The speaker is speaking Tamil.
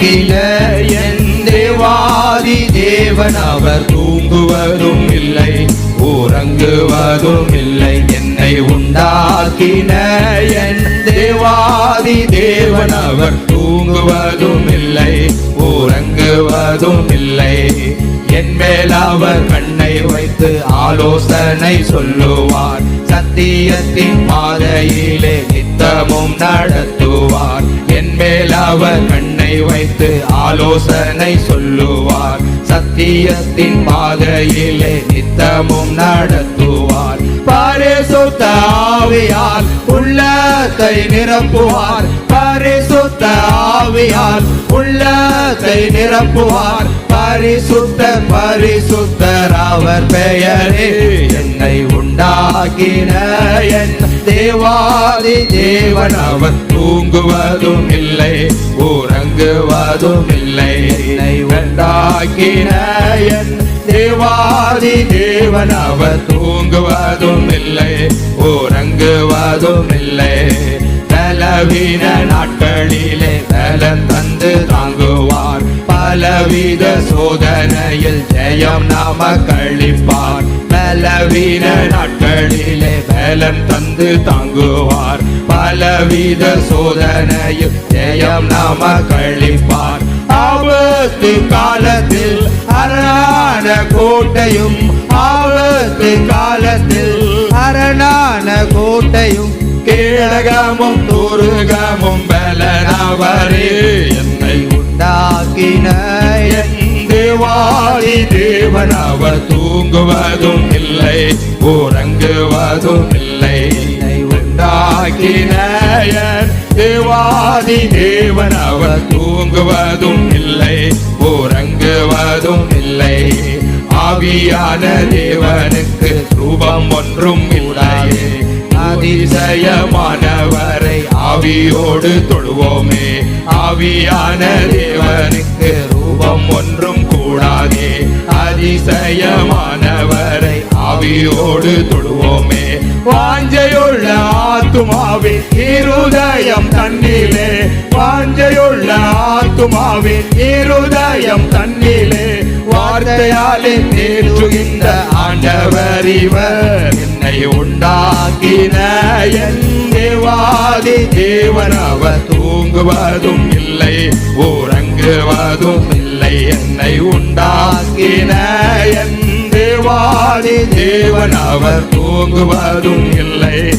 உண்டாக்கின என் தேவாதி தேவன் அவர் தூங்குவதும் இல்லை உறங்குவதும் இல்லை. என்னை உண்டாக்கின என் தேவாதி தேவன் அவர் தூங்குவதும் இல்லை உறங்குவதும் இல்லை. என் மேல் அவர் கண்ணை வைத்து ஆலோசனை சொல்லுவார். சத்தியத்தின் பாதையிலே நித்தமும் நடத்துவார். என் மேல் அவர் கண்ணை வைத்து ஆலோசனை சொல்லுவார். சத்தியத்தின் பாதையிலே நித்தமும் நடத்துவார். பரிசுத்த ஆவியால் உள்ளத்தை நிரப்புவார். பரிசுத்த ஆவியால் உள்ளத்தை நிரப்புவார். பரிசுத்தர் பரிசுத்தர் அவர் பெயரே. என்னை உண்டாக்கின என் தேவாதி தேவன் அவர் தூங்குவதும் இல்லை உறங்குவதும் இல்லை. என்னை உண்டாக்கின என் தேவாதி தேவன் அவர் தூங்குவதும் இல்லை உறங்குவதும் இல்லை. பலவீன நாட்களிலே பலன் தந்து தாங்குவார். பலவித சோதனையில் ஜெயம் நமக்களிப்பார். பலவீன நாட்களிலே பலன் தந்து தாங்குவார். பலவித சோதனையில் ஜெயம் நமக்களிப்பார். ஆபத்து காலத்தில் அரணான கோட்டையும் ஆபத்து காலத்தில் அரணான கோட்டையும் கேடகமும் துருகமும் பலனவரே. என்னை உண்டாக்கின என் தேவாதி தேவன் அவர் தூங்குவதும் இல்லை உறங்குவதும் இல்லை. என்னை உண்டாக்கின என் தேவாதி தேவன் அவர் தூங்குவதும் இல்லை உறங்குவதும் இல்லை. ஆவியான தேவனுக்கு ரூபம் ஒன்றும் இல்லையே. அதிசயமானவரை ஆவியோடு தொழுவோமே. ஆவியான தேவனுக்கு ரூபம் ஒன்றும் கூடாதே. அதிசயமானவரை ஆவியோடு தொழுவோமே. வாஞ்சையுள்ள ஆத்துமாவின் இருதயம் தன்னிலே. வாஞ்சையுள்ள ஆத்துமாவின் இருதயம் தன்னிலே. வார்த்தையாலே தேற்றுகின்ற ஆண்டவர் இவர். என்னை உண்டாக்கின என் தேவாதி தேவன் அவர் தூங்குவதும் இல்லை உறங்குவதும் இல்லை. என்னை உண்டாக்கின என் தேவாதி தேவன் அவர் தூங்குவதும் இல்லை